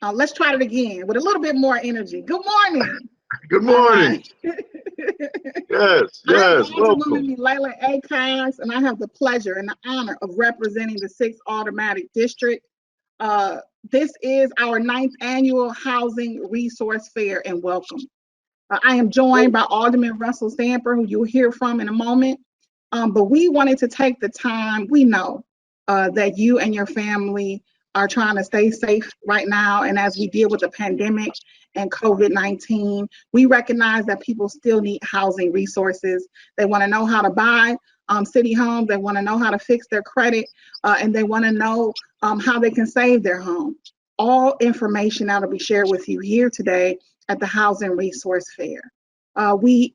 Let's try it again with a little bit more energy. Good morning. Good All morning. right. Yes, I'm yes, Alderwoman welcome. Milele A. Coggs, and I have the pleasure and the honor of representing the 6th Automatic District. Uh, this is our 9th annual Housing Resource Fair, and welcome. I am joined by Alderman Russell Stamper, who you'll hear from in a moment. But we wanted to take the time. We know that you and your family are trying to stay safe right now. And as we deal with the pandemic and COVID-19, we recognize that people still need housing resources. They want to know how to buy city homes. They want to know how to fix their credit, and they want to know how they can save their home. All information that will be shared with you here today at the Housing Resource Fair.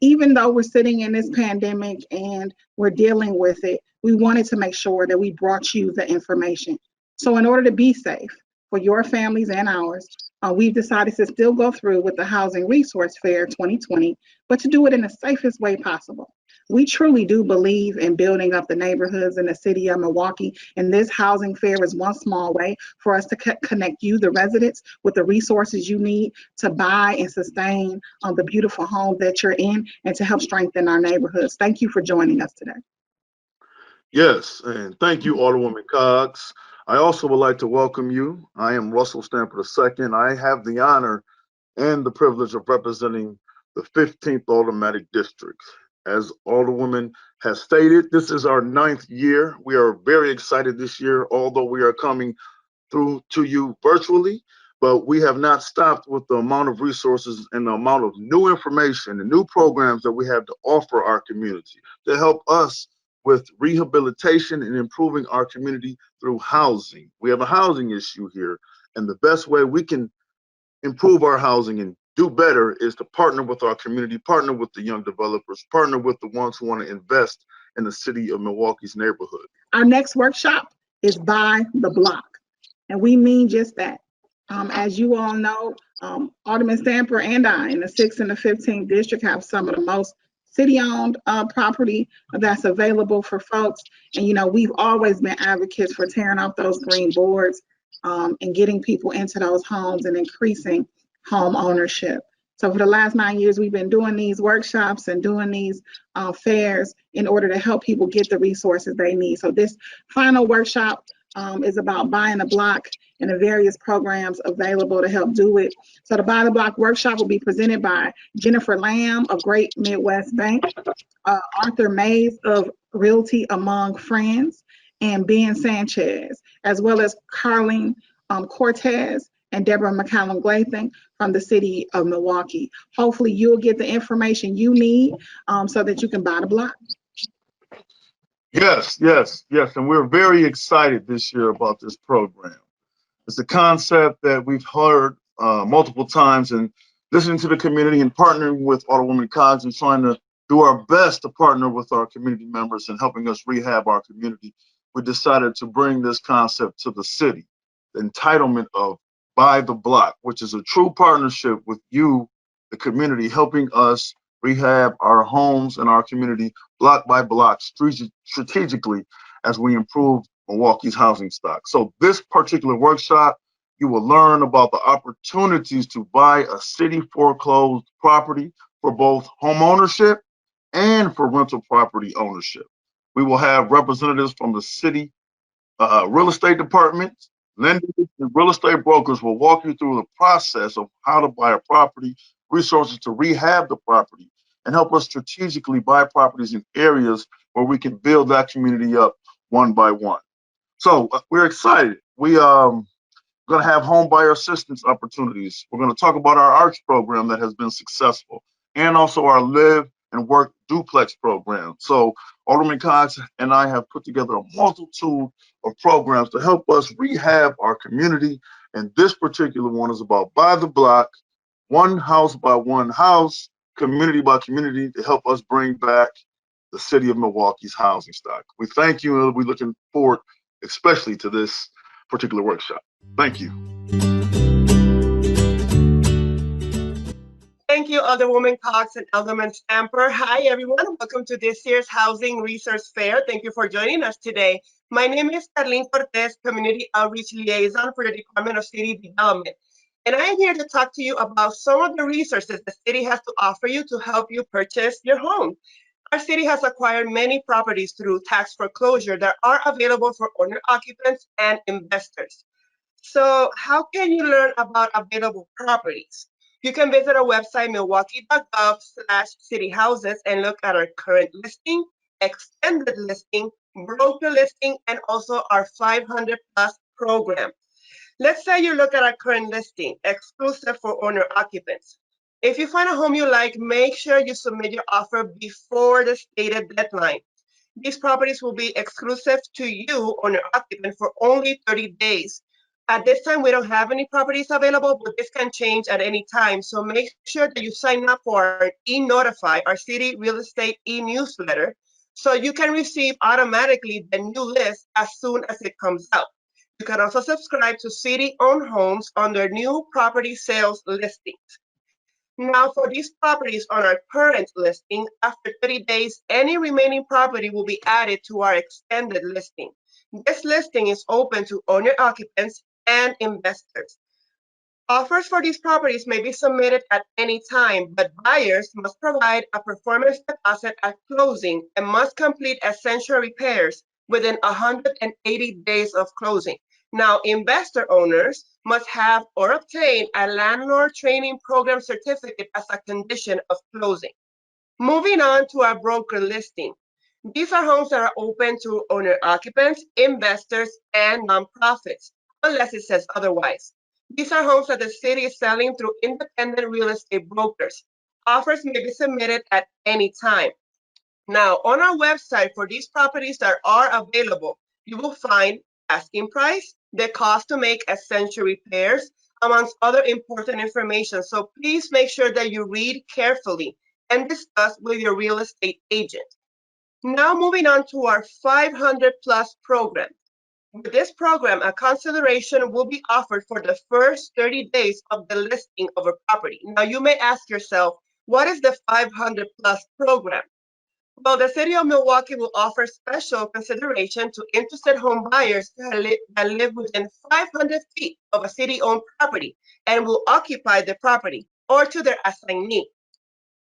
Even though we're sitting in this pandemic and we're dealing with it, we wanted to make sure that we brought you the information. So in order to be safe for your families and ours, we've decided to still go through with the Housing Resource Fair 2020, but to do it in the safest way possible. We truly do believe in building up the neighborhoods in the city of Milwaukee, and this housing fair is one small way for us to connect you, the residents, with the resources you need to buy and sustain the beautiful home that you're in and to help strengthen our neighborhoods. Thank you for joining us today. Yes, and thank you, Alderwoman Coggs. I also would like to welcome you. I am Russell Stamper II. I have the honor and the privilege of representing the 15th Automatic District. As Alderwoman has stated, this is our 9th year. We are very excited this year, although we are coming through to you virtually, but we have not stopped with the amount of resources and the amount of new information and new programs that we have to offer our community to help us with rehabilitation and improving our community through housing. We have a housing issue here, and the best way we can improve our housing and do better is to partner with our community, partner with the young developers, partner with the ones who want to invest in the city of Milwaukee's neighborhood. Our next workshop is By the Block, and we mean just that. As you all know, Alderman Stamper and I in the 6th and the 15th district have some of the most city-owned property that's available for folks. And, you know, we've always been advocates for tearing off those green boards and getting people into those homes and increasing home ownership. So for the last 9 years, we've been doing these workshops and doing these fairs in order to help people get the resources they need. So this final workshop is about buying a block and the various programs available to help do it. So the Buy the Block workshop will be presented by Jennifer Lamb of Great Midwest Bank, Arthur Mays of Realty Among Friends, and Ben Sanchez, as well as Karleen Cortes and Deborah McCollum-Gathing from the city of Milwaukee. Hopefully you'll get the information you need so that you can buy the block. Yes, yes, yes. And we're very excited this year about this program. It's a concept that we've heard multiple times, and listening to the community and partnering with Alderwoman Coggs and trying to do our best to partner with our community members and helping us rehab our community, we decided to bring this concept to the city, the entitlement of By the Block, which is a true partnership with you, the community, helping us rehab our homes and our community block by block strategically as we improve Milwaukee's housing stock. So this particular workshop, you will learn about the opportunities to buy a city foreclosed property for both home ownership and for rental property ownership. We will have representatives from the city real estate department, lenders, and real estate brokers will walk you through the process of how to buy a property, resources to rehab the property, and help us strategically buy properties in areas where we can build that community up one by one. So we're excited. We going to have home buyer assistance opportunities. We're going to talk about our ARCH program that has been successful, and also our Live and Work Duplex program. So Alderman Coggs and I have put together a multitude of programs to help us rehab our community. And this particular one is about By the Block, one house by one house, community by community, to help us bring back the city of Milwaukee's housing stock. We thank you, and we're looking forward especially to this particular workshop. Thank you. Thank you, Alderwoman Coggs and Alderman Stamper. Hi, everyone. Welcome to this year's Housing Resource Fair. Thank you for joining us today. My name is Karleen Cortes, Community Outreach Liaison for the Department of City Development. And I am here to talk to you about some of the resources the city has to offer you to help you purchase your home. Our city has acquired many properties through tax foreclosure that are available for owner occupants and investors. So how can you learn about available properties? You can visit our website, milwaukee.gov/cityhouses, and look at our current listing, extended listing, broker listing, and also our 500 plus program. Let's say you look at our current listing, exclusive for owner occupants. If you find a home you like, make sure you submit your offer before the stated deadline. These properties will be exclusive to you, owner occupant, for only 30 days. At this time, we don't have any properties available, but this can change at any time. So make sure that you sign up for our e-notify, our city real estate e-newsletter, so you can receive automatically the new list as soon as it comes out. You can also subscribe to city-owned homes under new property sales listings. Now, for these properties on our current listing, after 30 days, any remaining property will be added to our extended listing. This listing is open to owner occupants and investors. Offers for these properties may be submitted at any time, but buyers must provide a performance deposit at closing and must complete essential repairs within 180 days of closing. Now, investor owners must have or obtain a landlord training program certificate as a condition of closing. Moving on to our broker listing. These are homes that are open to owner occupants, investors, and nonprofits, unless it says otherwise. These are homes that the city is selling through independent real estate brokers. Offers may be submitted at any time. Now, on our website for these properties that are available, you will find asking price, the cost to make essential repairs, amongst other important information. So please make sure that you read carefully and discuss with your real estate agent. Now moving on to our 500 plus program. With this program, a consideration will be offered for the first 30 days of the listing of a property. Now you may ask yourself, what is the 500 plus program? Well, the city of Milwaukee will offer special consideration to interested home buyers that live within 500 feet of a city-owned property and will occupy the property, or to their assignee.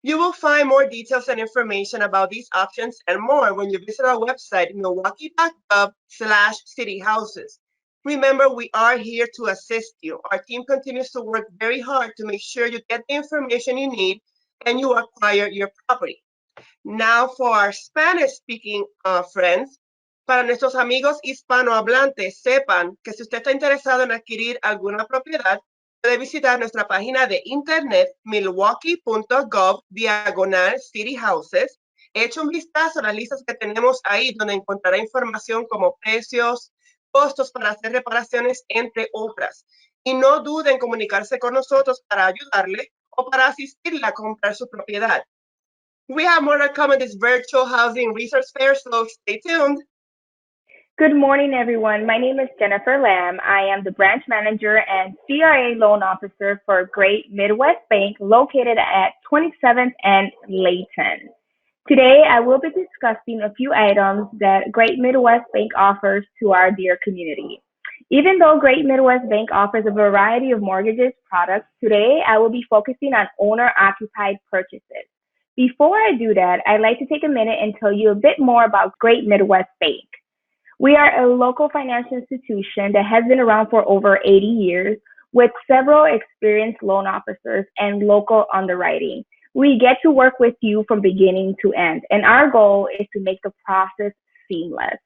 You will find more details and information about these options and more when you visit our website, milwaukee.gov/cityhouses. Remember, we are here to assist you. Our team continues to work very hard to make sure you get the information you need and you acquire your property. Now, for our Spanish-speaking friends, para nuestros amigos hispanohablantes, sepan que si usted está interesado en adquirir alguna propiedad, puede visitar nuestra página de internet milwaukee.gov/cityhouses. Eche un vistazo a las listas que tenemos ahí, donde encontrará información como precios, costos para hacer reparaciones, entre otras. Y no dude en comunicarse con nosotros para ayudarle o para asistirle a comprar su propiedad. We have more to come at this virtual housing resource fair, so stay tuned. Good morning, everyone. My name is Jennifer Lamb. I am the branch manager and CRA loan officer for Great Midwest Bank located at 27th and Layton. Today, I will be discussing a few items that Great Midwest Bank offers to our dear community. Even though Great Midwest Bank offers a variety of mortgages products, today I will be focusing on owner-occupied purchases. Before I do that, I'd like to take a minute and tell you a bit more about Great Midwest Bank. We are a local financial institution that has been around for over 80 years with several experienced loan officers and local underwriting. We get to work with you from beginning to end, and our goal is to make the process seamless.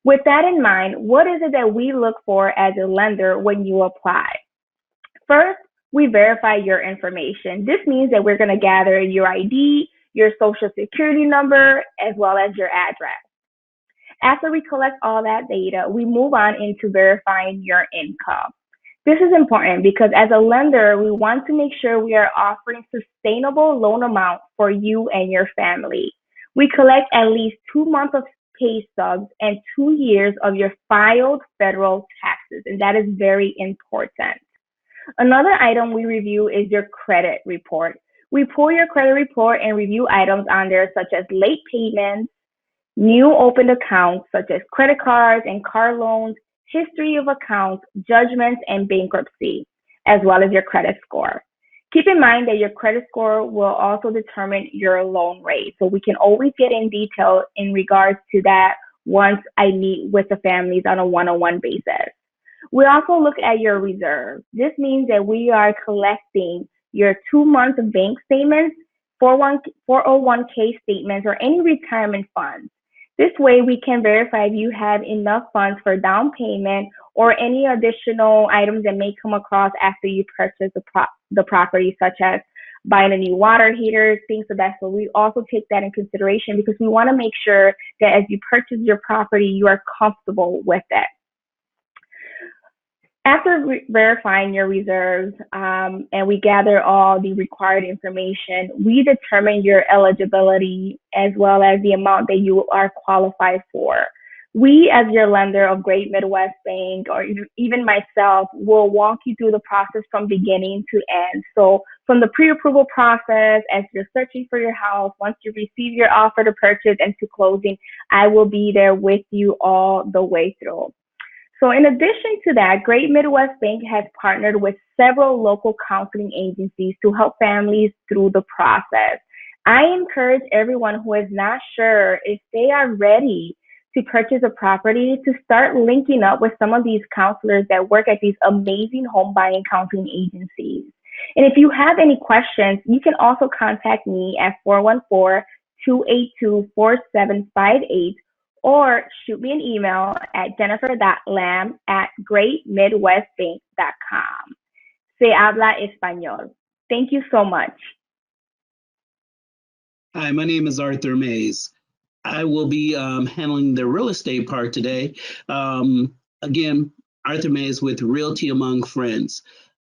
With that in mind, what is it that we look for as a lender when you apply? First, we verify your information. This means that we're going to gather your ID, your social security number, as well as your address. After we collect all that data, we move on into verifying your income. This is important because as a lender, we want to make sure we are offering sustainable loan amounts for you and your family. We collect at least 2 months of pay stubs and 2 years of your filed federal taxes, and that is very important. Another item we review is your credit report. We pull your credit report and review items on there such as late payments, new opened accounts such as credit cards and car loans, history of accounts, judgments, and bankruptcy. as well as your credit score. Keep in mind that your credit score will also determine your loan rate. So we can always get in detail in regards to that once I meet with the families on a one-on-one basis. We also look at your reserves. This means that we are collecting your 2 months of bank statements, 401k statements, or any retirement funds. This way we can verify if you have enough funds for down payment or any additional items that may come across after you purchase the property, such as buying a new water heater, things of that. So we also take that in consideration because we want to make sure that as you purchase your property, you are comfortable with it. After verifying your reserves and we gather all the required information, we determine your eligibility as well as the amount that you are qualified for. We, as your lender of Great Midwest Bank, or even myself, will walk you through the process from beginning to end. So from the pre-approval process, as you're searching for your house, once you receive your offer to purchase and to closing, I will be there with you all the way through. So in addition to that, Great Midwest Bank has partnered with several local counseling agencies to help families through the process. I encourage everyone who is not sure if they are ready to purchase a property to start linking up with some of these counselors that work at these amazing home buying counseling agencies. And if you have any questions, you can also contact me at 414-282-4758 or shoot me an email at jennifer.lam@greatmidwestbank.com. Se habla español. Thank you so much. Hi, my name is Arthur Mays. I will be handling the real estate part today. Again, Arthur Mays with Realty Among Friends.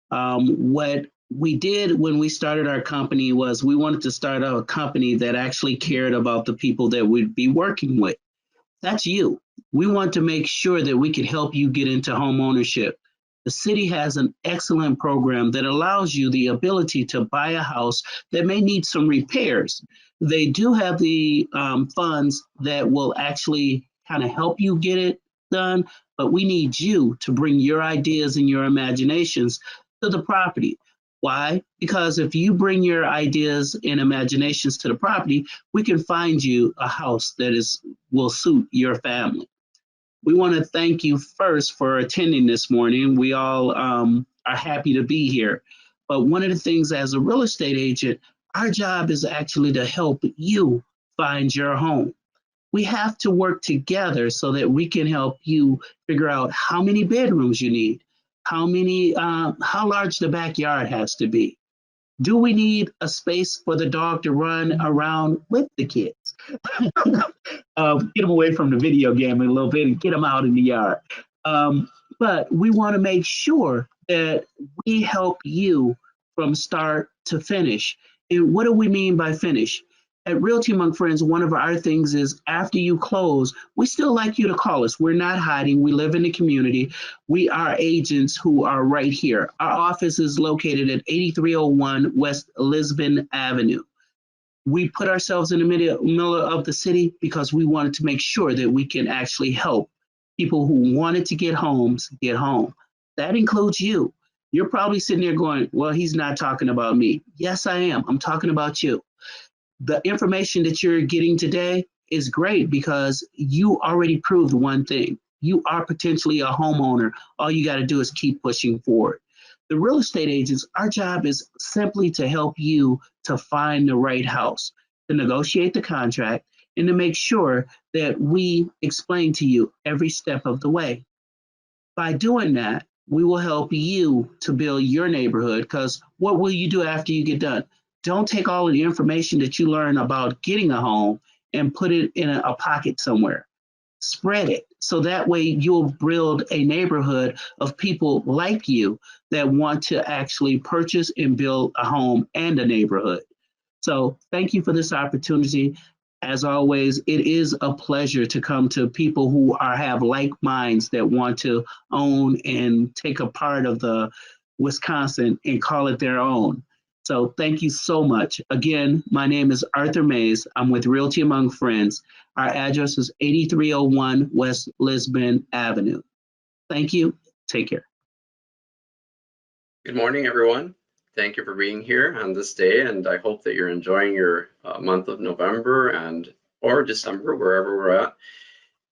What we did when we started our company was we wanted to start a company that actually cared about the people that we'd be working with. That's you. We want to make sure that we can help you get into home ownership. The city has an excellent program that allows you the ability to buy a house that may need some repairs. They do have the funds that will actually kind of help you get it done, but we need you to bring your ideas and your imaginations to the property. Why? Because if you bring your ideas and imaginations to the property, we can find you a house that will suit your family. We want to thank you first for attending this morning. We all are happy to be here. But one of the things as a real estate agent, our job is actually to help you find your home. We have to work together so that we can help you figure out how many bedrooms you need, how large the backyard has to be. Do we need a space for the dog to run around with the kids? Get them away from the video game a little bit and get them out in the yard. But we want to make sure that we help you from start to finish. And what do we mean by finish? At Realty Among Friends, one of our things is after you close, we still like you to call us. We're not hiding. We live in the community. We are agents who are right here. Our office is located at 8301 West Lisbon Avenue. We put ourselves in the middle of the city because we wanted to make sure that we can actually help people who wanted to get homes get home. That includes you. You're probably sitting there going, well, he's not talking about me. Yes, I am. I'm talking about you. The information that you're getting today is great because you already proved one thing. You are potentially a homeowner. All you got to do is keep pushing forward. The real estate agents, our job is simply to help you to find the right house, to negotiate the contract, and to make sure that we explain to you every step of the way. By doing that, we will help you to build your neighborhood, because what will you do after you get done? Don't take all of the information that you learn about getting a home and put it in a pocket somewhere. Spread it so that way you'll build a neighborhood of people like you that want to actually purchase and build a home and a neighborhood. So thank you for this opportunity. As always, it is a pleasure to come to people who have like minds that want to own and take a part of the Wisconsin and call it their own. So thank you so much. Again, my name is Arthur Mays. I'm with Realty Among Friends. Our address is 8301 West Lisbon Avenue. Thank you. Take care. Good morning, everyone. Thank you for being here on this day, and I hope that you're enjoying your month of November or December, wherever we're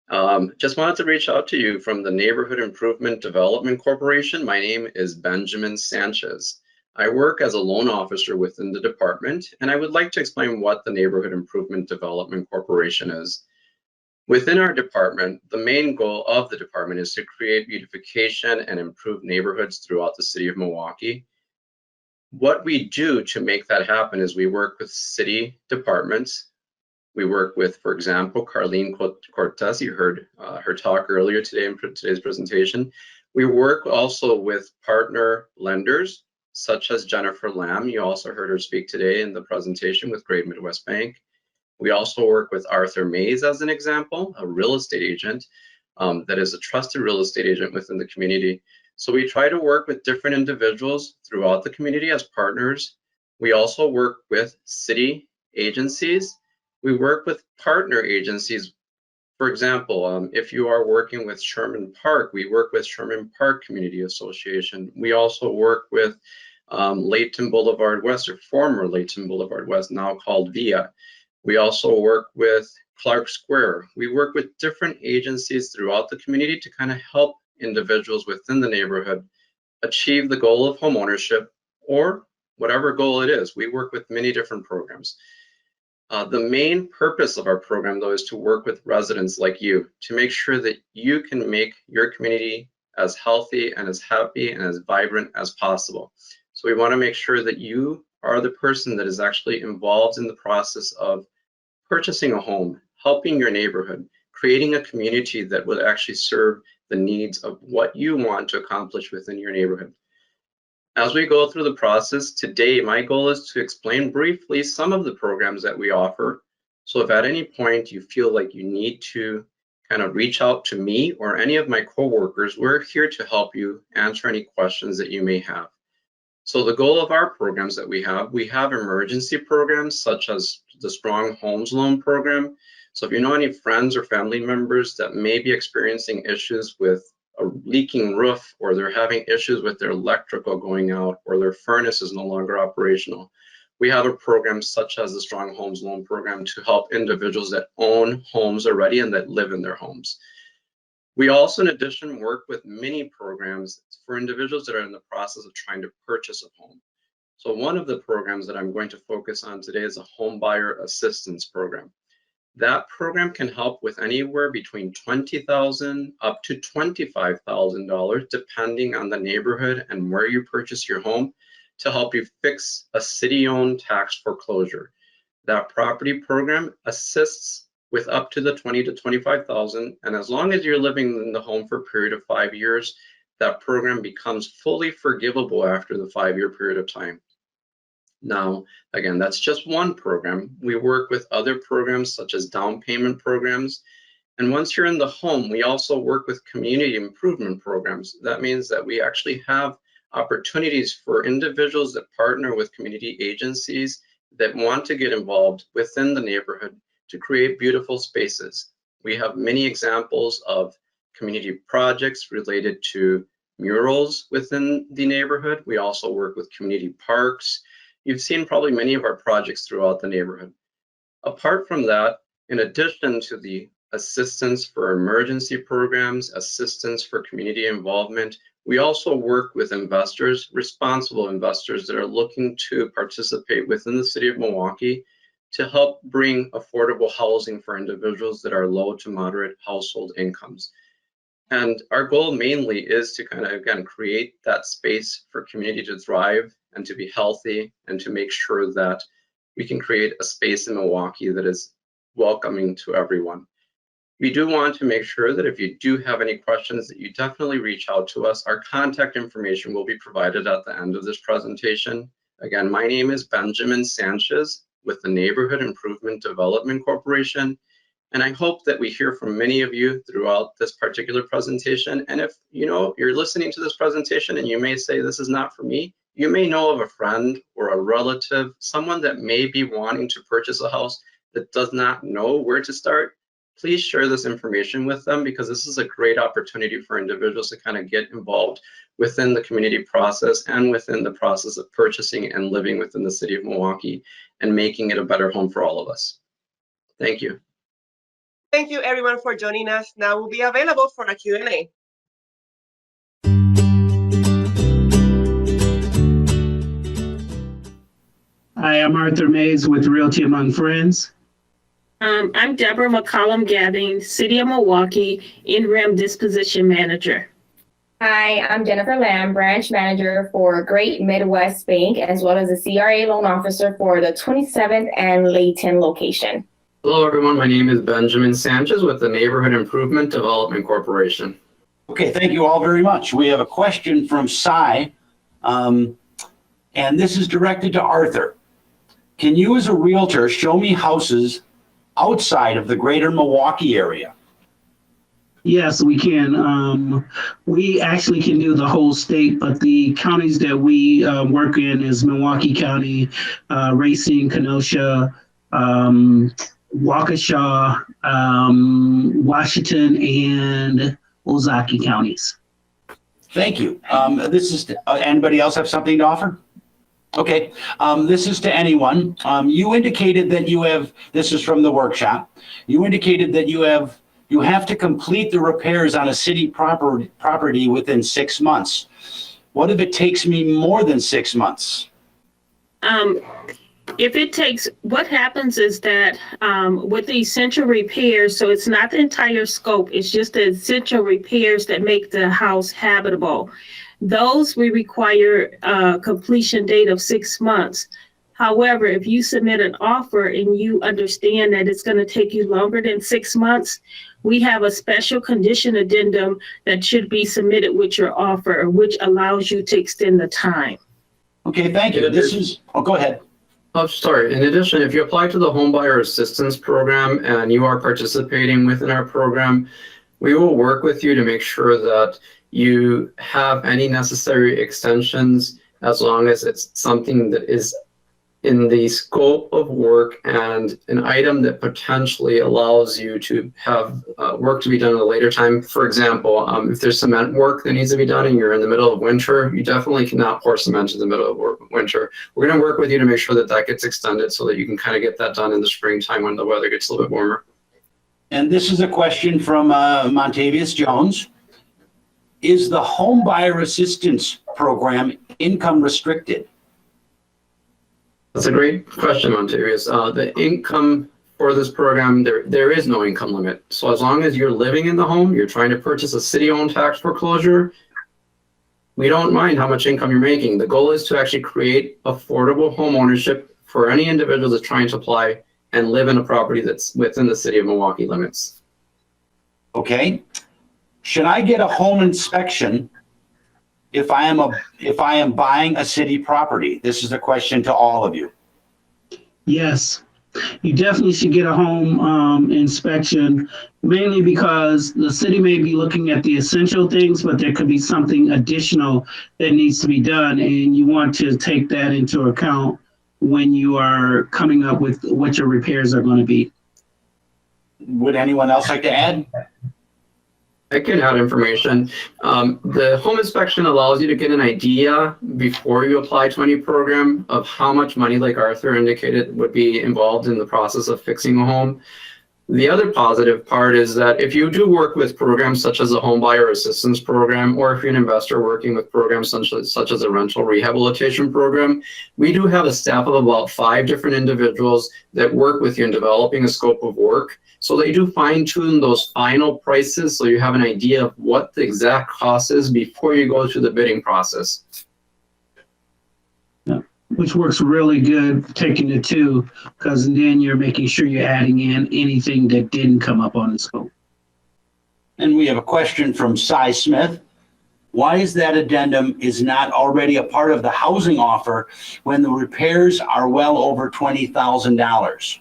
at. Just wanted to reach out to you from the Neighborhood Improvement Development Corporation. My name is Benjamin Sanchez. I work as a loan officer within the department, and I would like to explain what the Neighborhood Improvement Development Corporation is. Within our department, the main goal of the department is to create beautification and improve neighborhoods throughout the city of Milwaukee. What we do to make that happen is we work with city departments. We work with, for example, Karleen Cortes. You heard her talk earlier today in today's presentation. We work also with partner lenders, such as Jennifer Lamb. You also heard her speak today in the presentation with Great Midwest Bank. We also work with Arthur Mays as an example, a real estate agent that is a trusted real estate agent within the community. So we try to work with different individuals throughout the community as partners. We also work with city agencies. We work with partner agencies. For example, if you are working with Sherman Park, we work with Sherman Park Community Association. We also work with Layton Boulevard West, or former Layton Boulevard West, now called VIA. We also work with Clark Square. We work with different agencies throughout the community to kind of help individuals within the neighborhood achieve the goal of homeownership or whatever goal it is. We work with many different programs. The main purpose of our program, though, is to work with residents like you to make sure that you can make your community as healthy and as happy and as vibrant as possible. So we want to make sure that you are the person that is actually involved in the process of purchasing a home, helping your neighborhood, creating a community that will actually serve the needs of what you want to accomplish within your neighborhood. As we go through the process today, my goal is to explain briefly some of the programs that we offer. So if at any point you feel like you need to kind of reach out to me or any of my coworkers, we're here to help you answer any questions that you may have. So the goal of our programs that we have emergency programs such as the Strong Homes Loan Program. So if you know any friends or family members that may be experiencing issues with a leaking roof, or they're having issues with their electrical going out, or their furnace is no longer operational, we have a program such as the Strong Homes Loan Program to help individuals that own homes already and that live in their homes. We also, in addition, work with many programs for individuals that are in the process of trying to purchase a home. So one of the programs that I'm going to focus on today is a home buyer assistance program. That program can help with anywhere between $20,000 up to $25,000, depending on the neighborhood and where you purchase your home, to help you fix a city-owned tax foreclosure. That property program assists with up to the $20,000 to $25,000, and as long as you're living in the home for a period of 5 years, that program becomes fully forgivable after the 5-year period of time. Now, again, that's just one program. We work with other programs such as down payment programs, and once you're in the home, we also work with community improvement programs. That means that we actually have opportunities for individuals that partner with community agencies that want to get involved within the neighborhood to create beautiful spaces. We have many examples of community projects related to murals within the neighborhood. We also work with community parks. You've seen probably many of our projects throughout the neighborhood. Apart from that, in addition to the assistance for emergency programs, assistance for community involvement, we also work with investors, responsible investors that are looking to participate within the city of Milwaukee to help bring affordable housing for individuals that are low to moderate household incomes. And our goal mainly is to kind of, again, create that space for community to thrive and to be healthy, and to make sure that we can create a space in Milwaukee that is welcoming to everyone. We do want to make sure that if you do have any questions, that you definitely reach out to us. Our contact information will be provided at the end of this presentation. Again, my name is Benjamin Sanchez with the Neighborhood Improvement Development Corporation. And I hope that we hear from many of you throughout this particular presentation. And if you're listening to this presentation and you may say, this is not for me, you may know of a friend or a relative, someone that may be wanting to purchase a house that does not know where to start. please share this information with them, because this is a great opportunity for individuals to kind of get involved within the community process and within the process of purchasing and living within the city of Milwaukee and making it a better home for all of us. Thank you. Thank you everyone for joining us. Now we'll be available for a Q&A. Hi, I'm Arthur Mays with Realty Among Friends. I'm Deborah McCollum-Gathing, City of Milwaukee, interim disposition manager. Hi, I'm Jennifer Lamb, branch manager for Great Midwest Bank, as well as a CRA loan officer for the 27th and Layton location. Hello, everyone. My name is Benjamin Sanchez with the Neighborhood Improvement Development Corporation. Okay, thank you all very much. We have a question from Cy, and this is directed to Arthur. Can you, as a realtor, show me houses outside of the greater Milwaukee area? Yes, we can. We actually can do the whole state, but the counties that we work in is Milwaukee County, Racine, Kenosha, Waukesha, Washington, and Ozaukee counties. Thank you. This is anybody else have something to offer? Okay, this is to anyone. You indicated that you have, this is from the workshop, you indicated that you have to complete the repairs on a city property within 6 months. What if it takes me more than 6 months? If it takes, what happens is that with the essential repairs, so it's not the entire scope, it's just the essential repairs that make the house habitable. Those we require a completion date of 6 months. However, if you submit an offer and you understand that it's going to take you longer than 6 months, we have a special condition addendum that should be submitted with your offer, which allows you to extend the time. Okay, thank you. This is, oh, go ahead. Oh, sorry. In addition, if you apply to the Homebuyer Assistance Program and you are participating within our program, we will work with you to make sure that you have any necessary extensions, as long as it's something that is in the scope of work and an item that potentially allows you to have work to be done at a later time. For example, if there's cement work that needs to be done and you're in the middle of winter, you definitely cannot pour cement in the middle of winter. We're going to work with you to make sure that that gets extended so that you can kind of get that done in the springtime when the weather gets a little bit warmer. And this is a question from Montavious Jones. Is the Home Buyer Assistance Program income restricted? That's a great question, Montavious. The income for this program, there is no income limit. So as long as you're living in the home, you're trying to purchase a city-owned tax foreclosure, we don't mind how much income you're making. The goal is to actually create affordable home ownership for any individual that's trying to apply and live in a property that's within the city of Milwaukee limits. Okay. Should I get a home inspection if I am buying a city property? This is a question to all of you. Yes, you definitely should get a home inspection, mainly because the city may be looking at the essential things, but there could be something additional that needs to be done, and you want to take that into account when you are coming up with what your repairs are going to be. Would anyone else like to add? I can add information. The home inspection allows you to get an idea before you apply to any program of how much money, like Arthur indicated, would be involved in the process of fixing a home. The other positive part is that if you do work with programs such as the Home Buyer Assistance Program, or if you're an investor working with programs such as a rental rehabilitation program, we do have a staff of about 5 different individuals that work with you in developing a scope of work. So they do fine tune those final prices so you have an idea of what the exact cost is before you go through the bidding process. Yeah, which works really good, taking the two, because then you're making sure you're adding in anything that didn't come up on the scope. And we have a question from Cy Smith. Why is that addendum is not already a part of the housing offer when the repairs are well over $20,000?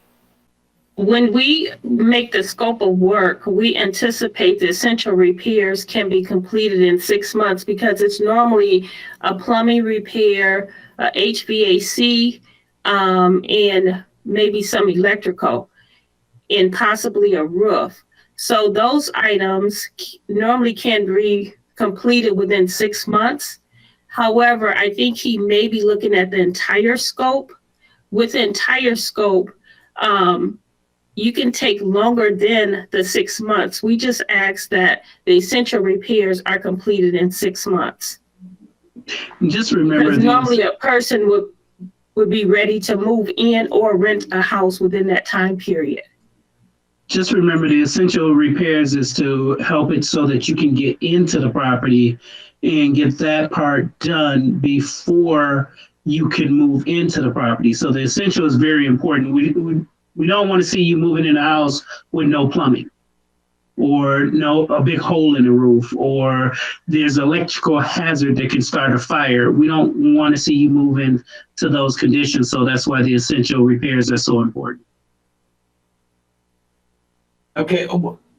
When we make the scope of work, we anticipate the essential repairs can be completed in 6 months, because it's normally a plumbing repair, a HVAC, and maybe some electrical, and possibly a roof. So those items normally can be completed within 6 months. However, I think he may be looking at the entire scope. With the entire scope, you can take longer than the 6 months. We just ask that the essential repairs are completed in 6 months. Just remember, because normally a person would be ready to move in or rent a house within that time period. just remember the essential repairs is to help it so that you can get into the property and get that part done before you can move into the property. So the essential is very important. We don't want to see you moving in a house with no plumbing, or a big hole in the roof, or there's electrical hazard that can start a fire. We don't want to see you move into those conditions. So that's why the essential repairs are so important. Okay,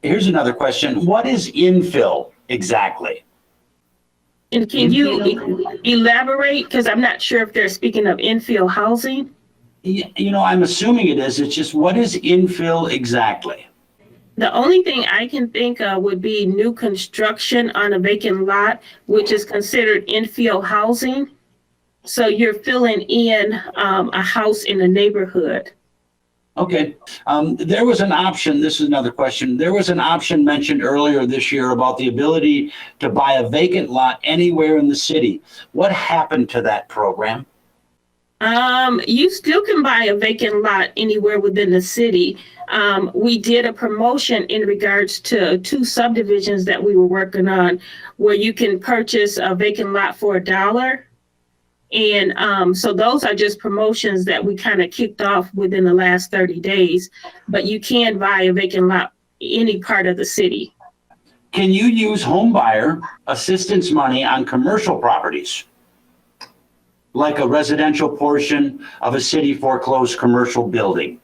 here's another question. What is infill exactly? And can you elaborate? Because I'm not sure if they're speaking of infill housing. I'm assuming it is. It's just, what is infill exactly? The only thing I can think of would be new construction on a vacant lot, which is considered infill housing. So you're filling in a house in a neighborhood. Okay. There was an option. This is another question. There was an option mentioned earlier this year about the ability to buy a vacant lot anywhere in the city. What happened to that program? You still can buy a vacant lot anywhere within the city. We did a promotion in regards to 2 subdivisions that we were working on, where you can purchase a vacant lot for $1. And so those are just promotions that we kind of kicked off within the last 30 days, but you can buy a vacant lot any part of the city. Can you use home buyer assistance money on commercial properties, like a residential portion of a city foreclosed commercial building?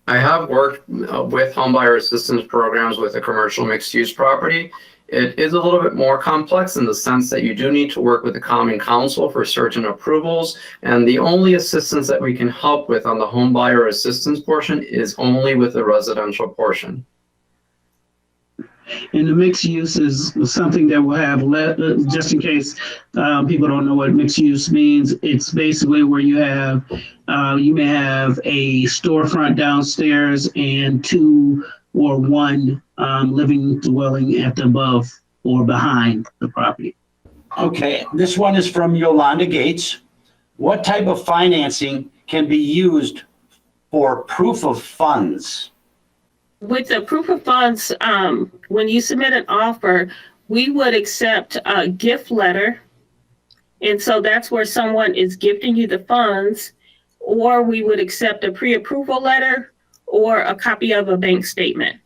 I have worked with homebuyer assistance programs with a commercial mixed-use property. It is a little bit more complex in the sense that you do need to work with the Common Council for certain approvals, and the only assistance that we can help with on the homebuyer assistance portion is only with the residential portion. And the mixed use is something that we'll have, just in case people don't know what mixed use means. It's basically where you may have a storefront downstairs and 2 or 1 living dwelling at the above or behind the property. Okay, this one is from Yolanda Gates. What type of financing can be used for proof of funds? With the proof of funds, when you submit an offer, we would accept a gift letter. And so that's where someone is gifting you the funds, or we would accept a pre-approval letter or a copy of a bank statement.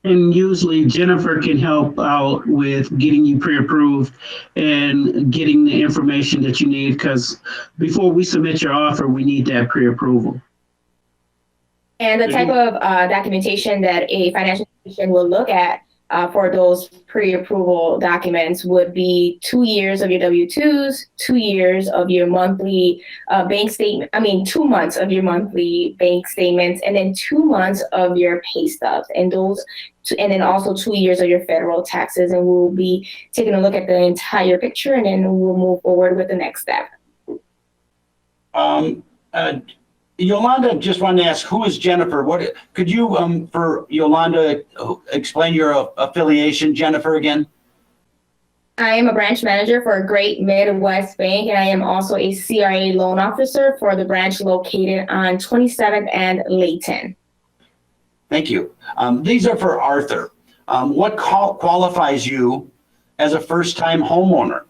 And usually Jennifer can help out with getting you pre-approved and getting the information that you need, because before we submit your offer, we need that pre-approval. And the type of documentation that a financial institution will look at for those pre-approval documents would be 2 years of your W-2s, 2 years of your monthly bank statement. 2 months of your monthly bank statements, and then 2 months of your pay stubs, and then also 2 years of your federal taxes. And we'll be taking a look at the entire picture, and then we'll move forward with the next step. Yolanda, just wanted to ask, who is Jennifer? What could you, for Yolanda, explain your affiliation, Jennifer, again? I am a branch manager for Great Midwest Bank, and I am also a CRA loan officer for the branch located on 27th and Layton. Thank you. These are for Arthur. What qualifies you as a first-time homeowner?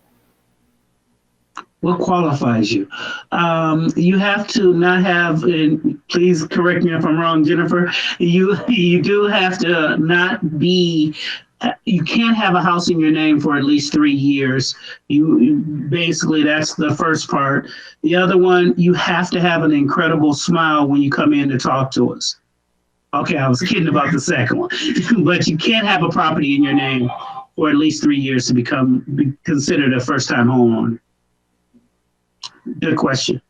What qualifies you? You have to not have, and please correct me if I'm wrong, Jennifer, you do have to not be, you can't have a house in your name for at least 3 years. You basically, that's the first part. The other one, you have to have an incredible smile when you come in to talk to us. Okay, I was kidding about the second one, but you can't have a property in your name for at least 3 years to be considered a first-time homeowner. Good question.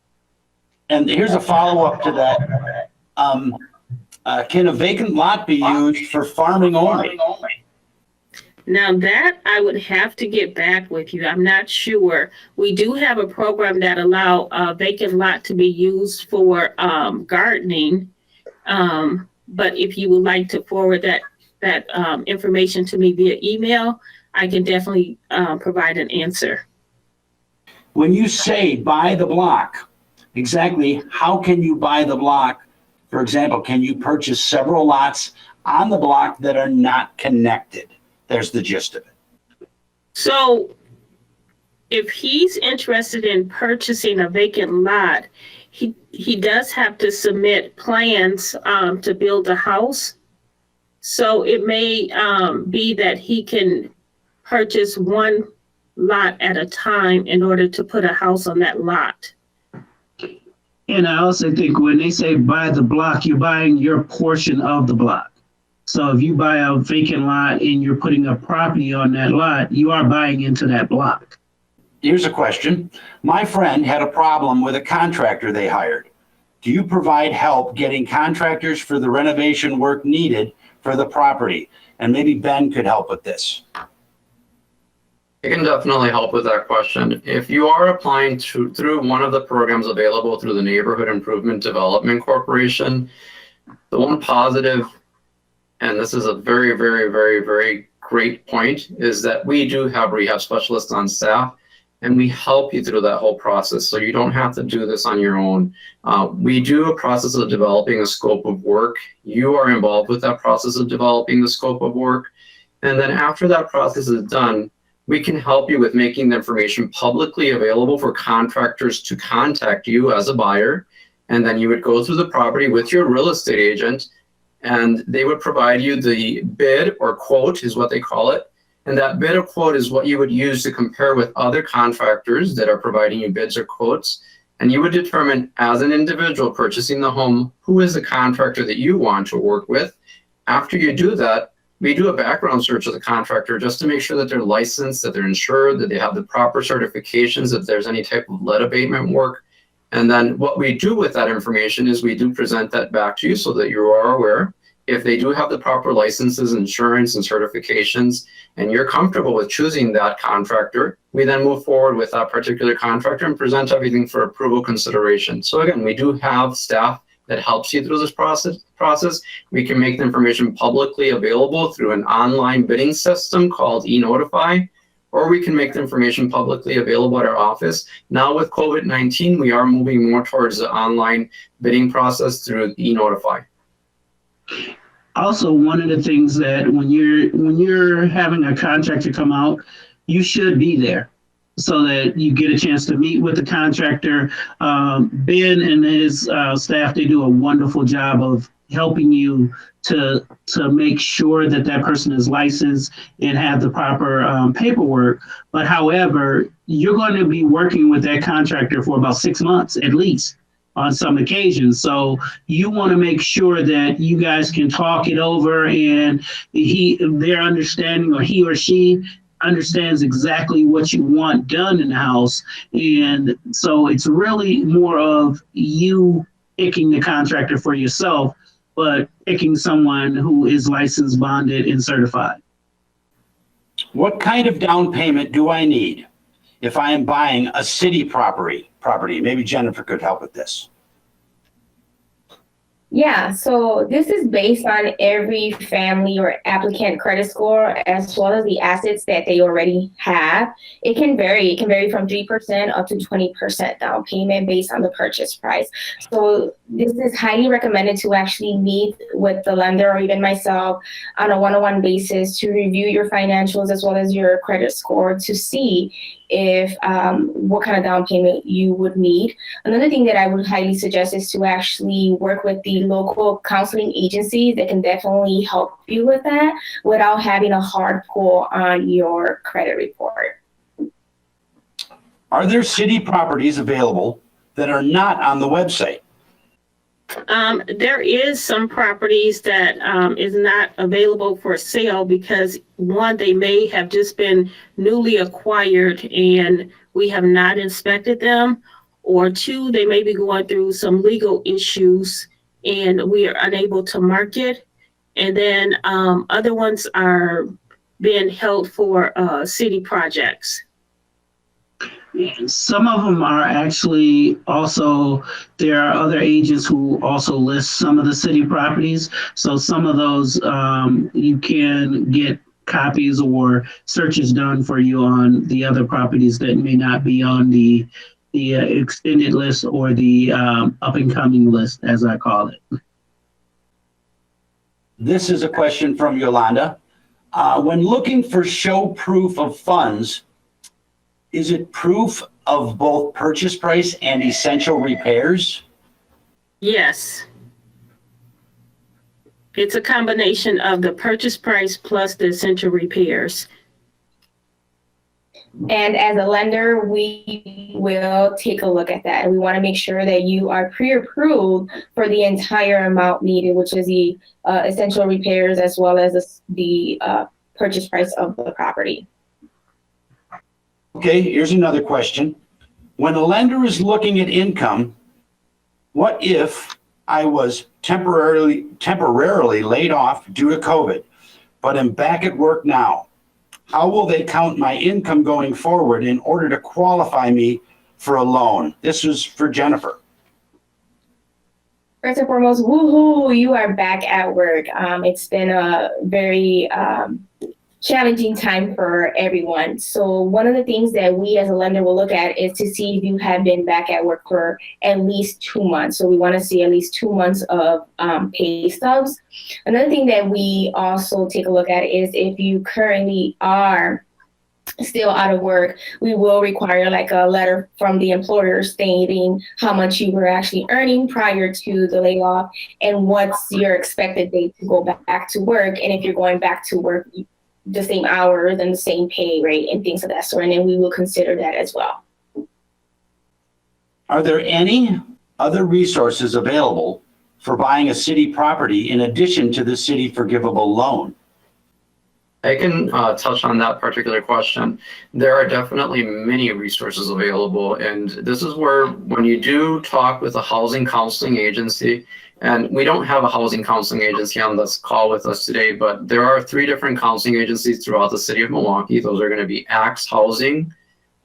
And here's a follow-up to that. Can a vacant lot be used for farming only? Now that I would have to get back with you. I'm not sure. We do have a program that allow a vacant lot to be used for gardening. But if you would like to forward that information to me via email, I can definitely provide an answer. When you say buy the block, exactly how can you buy the block? For example, can you purchase several lots on the block that are not connected? There's the gist of it. So if he's interested in purchasing a vacant lot, he does have to submit plans to build a house. So it may be that he can purchase one lot at a time in order to put a house on that lot. And I also think when they say buy the block, you're buying your portion of the block. So if you buy a vacant lot and you're putting a property on that lot, you are buying into that block. Here's a question. My friend had a problem with a contractor they hired. Do you provide help getting contractors for the renovation work needed for the property? And maybe Ben could help with this. I can definitely help with that question. If you are applying through one of the programs available through the Neighborhood Improvement Development Corporation, the one positive, and this is a very, very, very, very great point, is that we do have rehab specialists on staff, and we help you through that whole process. So you don't have to do this on your own. We do a process of developing a scope of work. You are involved with that process of developing the scope of work. And then after that process is done, we can help you with making the information publicly available for contractors to contact you as a buyer. And then you would go through the property with your real estate agent, and they would provide you the bid or quote is what they call it. And that bid or quote is what you would use to compare with other contractors that are providing you bids or quotes. And you would determine as an individual purchasing the home, who is the contractor that you want to work with. After you do that, we do a background search of the contractor just to make sure that they're licensed, that they're insured, that they have the proper certifications, if there's any type of lead abatement work. And then what we do with that information is we do present that back to you so that you are aware. If they do have the proper licenses, insurance, and certifications, and you're comfortable with choosing that contractor, we then move forward with that particular contractor and present everything for approval consideration. So again, we do have staff that helps you through this process. We can make the information publicly available through an online bidding system called eNotify, or we can make the information publicly available at our office. Now with COVID-19, we are moving more towards the online bidding process through eNotify. Also, one of the things that when you're having a contractor come out, you should be there so that you get a chance to meet with the contractor. Ben and his staff, they do a wonderful job of helping you to make sure that that person is licensed and have the proper paperwork. But however, you're going to be working with that contractor for about 6 months at least on some occasions. So you want to make sure that you guys can talk it over and their understanding, or he or she understands exactly what you want done in the house. And so it's really more of you picking the contractor for yourself, but picking someone who is licensed, bonded, and certified. What kind of down payment do I need if I am buying a city property? Maybe Jennifer could help with this. Yeah, so this is based on every family or applicant credit score, as well as the assets that they already have. It can vary. It can vary from 3% up to 20% down payment based on the purchase price. So this is highly recommended to actually meet with the lender or even myself on a one-on-one basis to review your financials as well as your credit score to see if what kind of down payment you would need. Another thing that I would highly suggest is to actually work with the local counseling agencies that can definitely help you with that without having a hard pull on your credit report. Are there city properties available that are not on the website? There is some properties that is not available for sale because one, they may have just been newly acquired and we have not inspected them, or two, they may be going through some legal issues and we are unable to market. And then other ones are being held for city projects. Some of them are actually also, there are other agents who also list some of the city properties. So some of those you can get copies or searches done for you on the other properties that may not be on the extended list or the up and coming list, as I call it. This is a question from Yolanda. When looking for show proof of funds, is it proof of both purchase price and essential repairs? Yes. It's a combination of the purchase price plus the essential repairs. And as a lender, we will take a look at that. We want to make sure that you are pre-approved for the entire amount needed, which is the essential repairs as well as the purchase price of the property. Okay, here's another question. When a lender is looking at income, what if I was temporarily laid off due to COVID, but am back at work now? How will they count my income going forward in order to qualify me for a loan? This was for Jennifer. First and foremost, woohoo, you are back at work. It's been a very challenging time for everyone. So one of the things that we as a lender will look at is to see if you have been back at work for at least 2 months. So we want to see at least 2 months of pay stubs. Another thing that we also take a look at is if you currently are still out of work, we will require like a letter from the employer stating how much you were actually earning prior to the layoff and what's your expected date to go back to work. And if you're going back to work, the same hours and the same pay rate and things of that sort. And then we will consider that as well. Are there any other resources available for buying a city property in addition to the city forgivable loan? I can touch on that particular question. There are definitely many resources available, and this is where when you do talk with a housing counseling agency, and we don't have a housing counseling agency on this call with us today, but there are 3 different counseling agencies throughout the city of Milwaukee. Those are going to be ACTS Housing,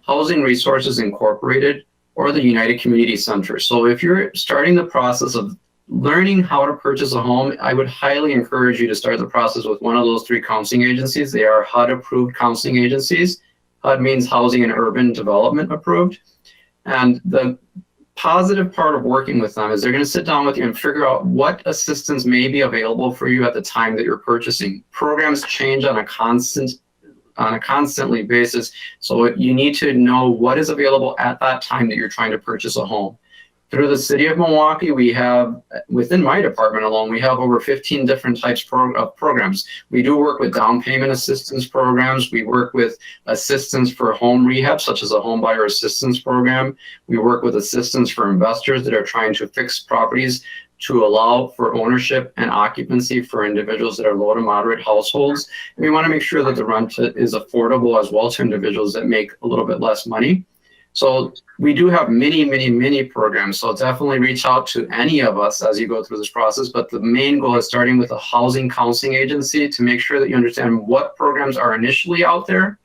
Housing Resources Incorporated, or the United Community Center. So if you're starting the process of learning how to purchase a home, I would highly encourage you to start the process with one of those 3 counseling agencies. They are HUD approved counseling agencies. HUD means Housing and Urban Development approved. And the positive part of working with them is they're going to sit down with you and figure out what assistance may be available for you at the time that you're purchasing. Programs change on a constantly basis. So you need to know what is available at that time that you're trying to purchase a home. Through the city of Milwaukee, we have, within my department alone, we have over 15 different types of programs. We do work with down payment assistance programs. We work with assistance for home rehab, such as a home buyer assistance program. We work with assistance for investors that are trying to fix properties to allow for ownership and occupancy for individuals that are low to moderate households. And we want to make sure that the rent is affordable as well to individuals that make a little bit less money. So we do have many programs. So definitely reach out to any of us as you go through this process. But the main goal is starting with a housing counseling agency to make sure that you understand what programs are initially out there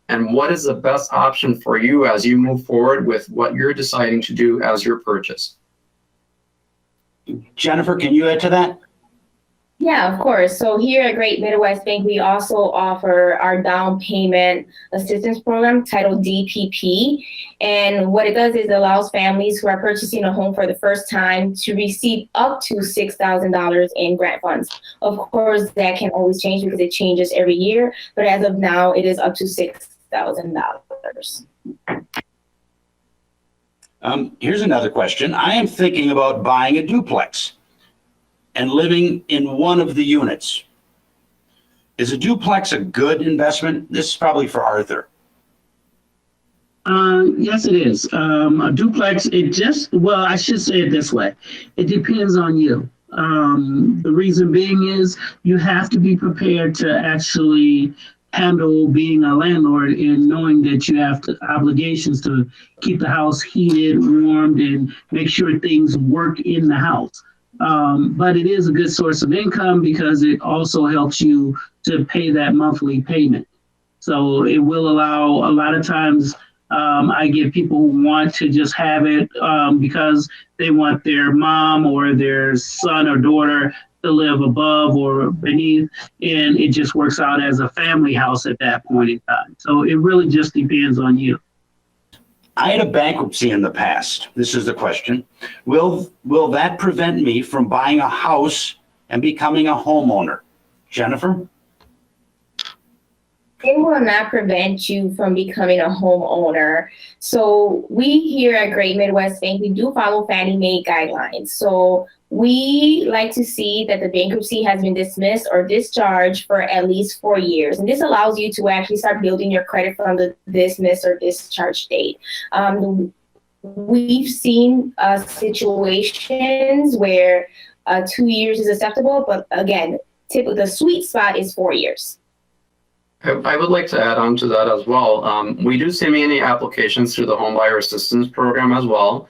and what is the best option for you as you move forward with what you're deciding to do as your purchase. Jennifer, can you add to that? Yeah, of course. So here at Great Midwest Bank, we also offer our down payment assistance program titled DPP. And what it does is it allows families who are purchasing a home for the first time to receive up to $6,000 in grant funds. Of course, that can always change because it changes every year. But as of now, it is up to $6,000. Here's another question. I am thinking about buying a duplex and living in one of the units. Is a duplex a good investment? This is probably for Arthur. Yes, it is. A duplex, I should say it this way. It depends on you. The reason being is you have to be prepared to actually handle being a landlord and knowing that you have obligations to keep the house heated, warmed, and make sure things work in the house. But it is a good source of income because it also helps you to pay that monthly payment. So it will allow, a lot of times I get people who want to just have it because they want their mom or their son or daughter to live above or beneath, and it just works out as a family house at that point in time. So it really just depends on you. I had a bankruptcy in the past. This is the question. Will that prevent me from buying a house and becoming a homeowner? Jennifer? It will not prevent you from becoming a homeowner. So we here at Great Midwest Bank, we do follow Fannie Mae guidelines. So we like to see that the bankruptcy has been dismissed or discharged for at least 4 years. And this allows you to actually start building your credit from the dismiss or discharge date. We've seen situations where 2 years is acceptable, but again, the sweet spot is 4 years. I would like to add on to that as well. We do semi-annual applications through the Home Buyer Assistance Program as well.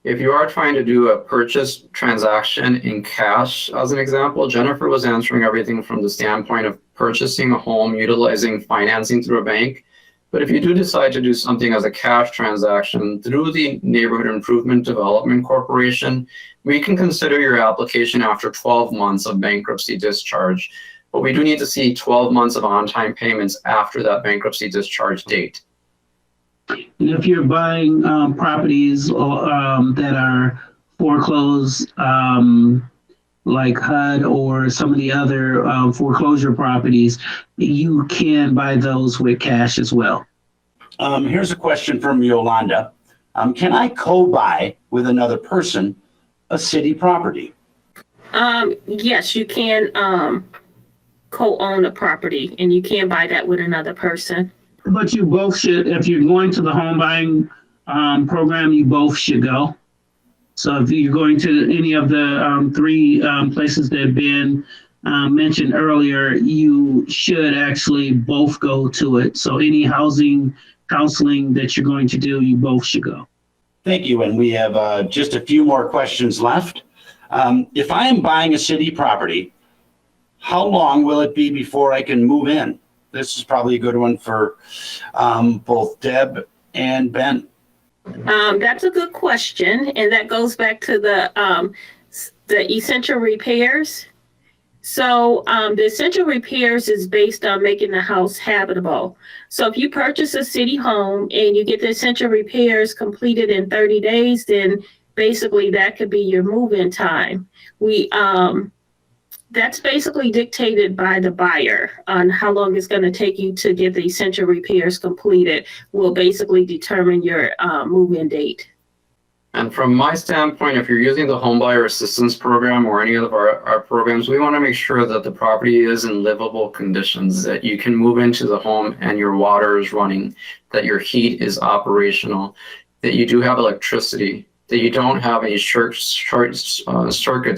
If you are trying to do a purchase transaction in cash, as an example, Jennifer was answering everything from the standpoint of purchasing a home, utilizing financing through a bank. But if you do decide to do something as a cash transaction through the Neighborhood Improvement Development Corporation, we can consider your application after 12 months of bankruptcy discharge. But we do need to see 12 months of on-time payments after that bankruptcy discharge date. And if you're buying properties that are foreclosed, like HUD or some of the other foreclosure properties, you can buy those with cash as well. Here's a question from Yolanda. Can I co-buy with another person a city property? Yes, you can co-own a property, and you can buy that with another person. But you both should, if you're going to the home buying program, you both should go. So if you're going to any of the three places that have been mentioned earlier, you should actually both go to it. So any housing counseling that you're going to do, you both should go. Thank you. And we have just a few more questions left. If I am buying a city property, how long will it be before I can move in? This is probably a good one for both Deb and Ben. That's a good question, and that goes back to the essential repairs. So the essential repairs is based on making the house habitable. So if you purchase a city home and you get the essential repairs completed in 30 days, then basically that could be your move-in time. That's basically dictated by the buyer on how long it's going to take you to get the essential repairs completed will basically determine your move-in date. And from my standpoint, if you're using the Home Buyer Assistance Program or any of our programs, we want to make sure that the property is in livable conditions, that you can move into the home and your water is running, that your heat is operational, that you do have electricity, that you don't have any short circuits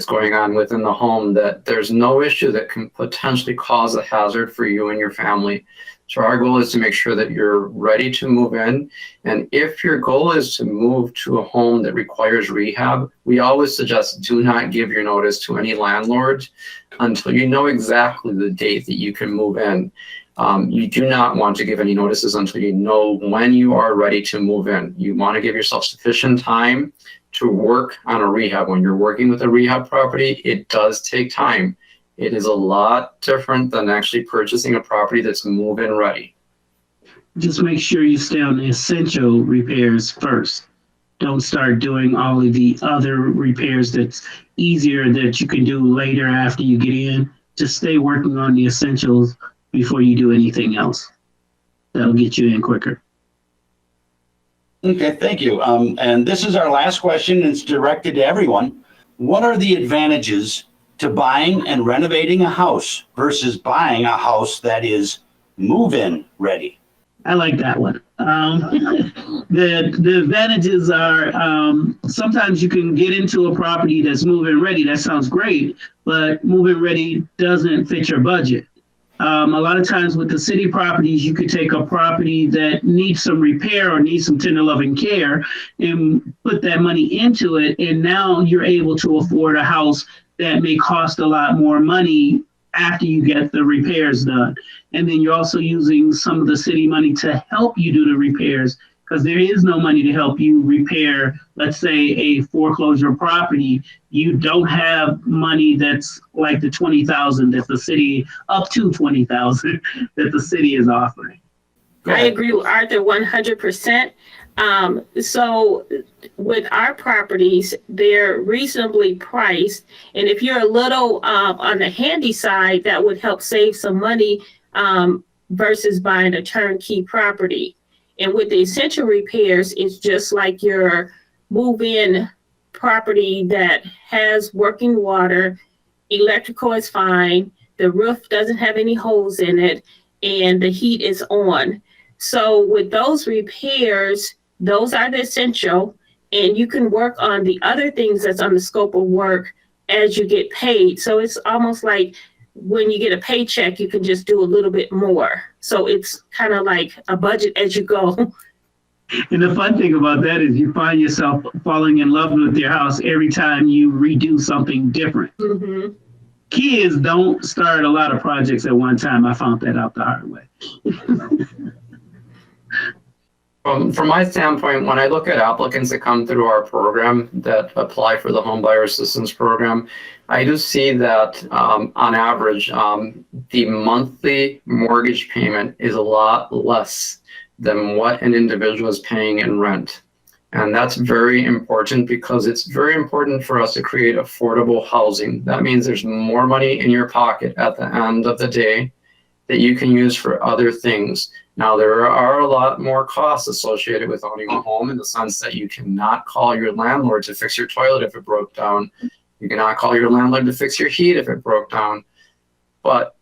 going on within the home, that there's no issue that can potentially cause a hazard for you and your family. So our goal is to make sure that you're ready to move in. And if your goal is to move to a home that requires rehab, we always suggest do not give your notice to any landlord until you know exactly the date that you can move in. You do not want to give any notices until you know when you are ready to move in. You want to give yourself sufficient time to work on a rehab. When you're working with a rehab property, it does take time. It is a lot different than actually purchasing a property that's move-in ready. Just make sure you stay on the essential repairs first. Don't start doing all of the other repairs that's easier that you can do later after you get in. Just stay working on the essentials before you do anything else. That'll get you in quicker. Okay, thank you. And this is our last question. It's directed to everyone. What are the advantages to buying and renovating a house versus buying a house that is move-in ready? I like that one. The advantages are sometimes you can get into a property that's move-in ready. That sounds great, but move-in ready doesn't fit your budget. A lot of times with the city properties, you could take a property that needs some repair or needs some tender loving care and put that money into it. And now you're able to afford a house that may cost a lot more money after you get the repairs done. And then you're also using some of the city money to help you do the repairs, because there is no money to help you repair, let's say, a foreclosure property. You don't have money that's like the $20,000 that the city, up to $20,000 that the city is offering. I agree with Arthur 100%. So with our properties, they're reasonably priced. And if you're a little on the handy side, that would help save some money versus buying a turnkey property. And with the essential repairs, it's just like your move-in property that has working water, electrical is fine, the roof doesn't have any holes in it, and the heat is on. So with those repairs, those are the essential, and you can work on the other things that's on the scope of work as you get paid. So it's almost like when you get a paycheck, you can just do a little bit more. So it's kind of like a budget as you go. And the fun thing about that is you find yourself falling in love with your house every time you redo something different. Mm-hmm. Key is don't start a lot of projects at one time. I found that out the hard way. From my standpoint, when I look at applicants that come through our program that apply for the Home Buyer Assistance Program, I do see that on average, the monthly mortgage payment is a lot less than what an individual is paying in rent. And that's very important because it's very important for us to create affordable housing. That means there's more money in your pocket at the end of the day that you can use for other things. Now, there are a lot more costs associated with owning a home in the sense that you cannot call your landlord to fix your toilet if it broke down. You cannot call your landlord to fix your heat if it broke down. But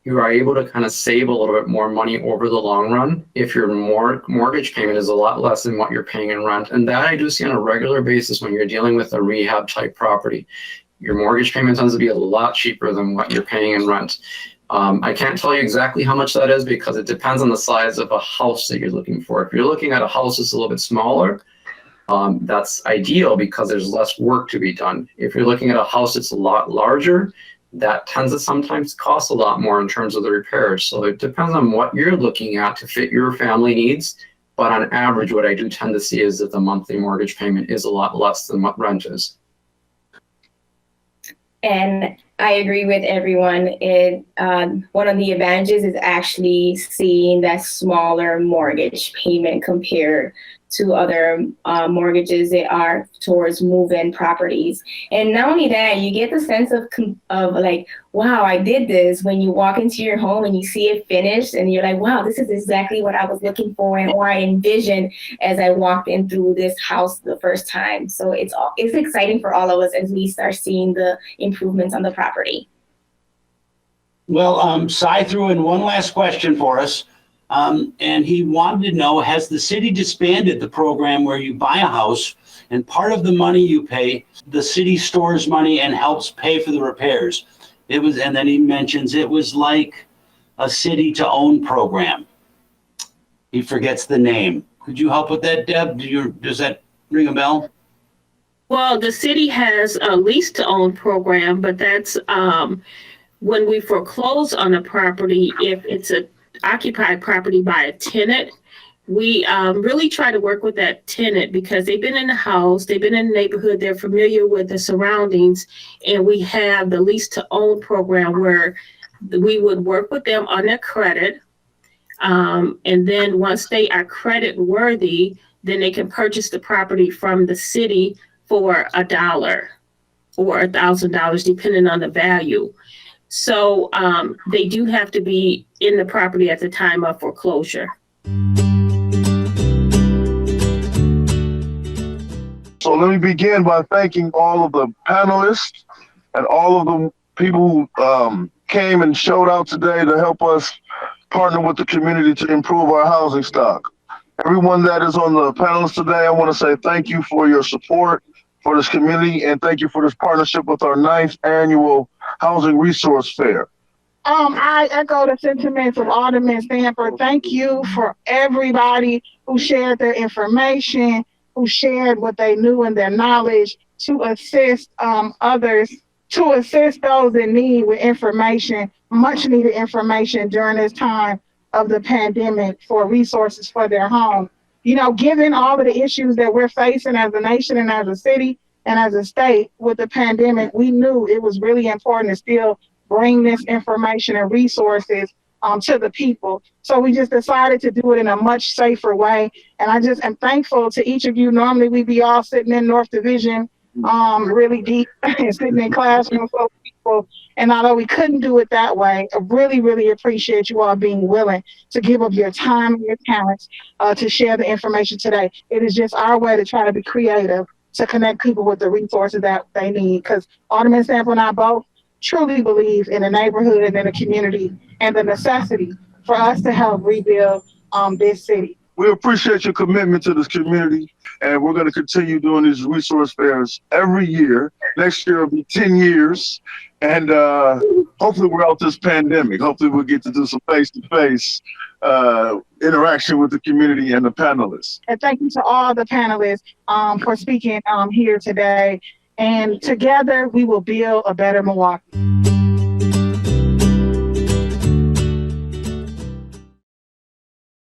you are able to kind of save a little bit more money over the long run if your mortgage payment is a lot less than what you're paying in rent. And that I do see on a regular basis when you're dealing with a rehab type property. Your mortgage payment tends to be a lot cheaper than what you're paying in rent. I can't tell you exactly how much that is because it depends on the size of a house that you're looking for. If you're looking at a house that's a little bit smaller, that's ideal because there's less work to be done. If you're looking at a house that's a lot larger, that tends to sometimes cost a lot more in terms of the repairs. So it depends on what you're looking at to fit your family needs. But on average, what I do tend to see is that the monthly mortgage payment is a lot less than what rent is. And I agree with everyone. One of the advantages is actually seeing that smaller mortgage payment compared to other mortgages that are towards move-in properties. And not only that, you get the sense of like, wow, I did this when you walk into your home and you see it finished and you're like, wow, this is exactly what I was looking for and or I envisioned as I walked in through this house the first time. So it's exciting for all of us as we start seeing the improvements on the property. Well, Cy threw in one last question for us. And he wanted to know, has the city disbanded the program where you buy a house and part of the money you pay, the city stores money and helps pay for the repairs? And then he mentions it was like a city to own program. He forgets the name. Could you help with that, Deb? Does that ring a bell? Well, the city has a lease to own program, but that's when we foreclose on a property, if it's a occupied property by a tenant, we really try to work with that tenant because they've been in the house, they've been in the neighborhood, they're familiar with the surroundings, and we have the lease to own program where we would work with them on their credit, and then once they are credit worthy, then they can purchase the property from the city for $1 or $1,000 depending on the value. So they do have to be in the property at the time of foreclosure. So let me begin by thanking all of the panelists and all of the people who came and showed out today to help us partner with the community to improve our housing stock. Everyone that is on the panelists today, I want to say thank you for your support for this community and thank you for this partnership with our 9th annual Housing Resource Fair. I echo the sentiments of Alderman Stanford. Thank you for everybody who shared their information, who shared what they knew and their knowledge to assist others, to assist those in need with information, much needed information during this time of the pandemic for resources for their home. You know, given all of the issues that we're facing as a nation and as a city and as a state with the pandemic, we knew it was really important to still bring this information and resources to the people. So we just decided to do it in a much safer way. And I just am thankful to each of you. Normally we'd be all sitting in North Division, really deep, and sitting in classrooms full of people. And although we couldn't do it that way, I really, really appreciate you all being willing to give up your time and your talents to share the information today. It is just our way to try to be creative to connect people with the resources that they need. Because Alderman Stanford and I both truly believe in the neighborhood and in the community and the necessity for us to help rebuild this city. We appreciate your commitment to this community, and we're going to continue doing these resource fairs every year. Next year will be 10 years, and hopefully we're out this pandemic. Hopefully we'll get to do some face-to-face interaction with the community and the panelists. And thank you to all the panelists for speaking here today. And together we will build a better Milwaukee.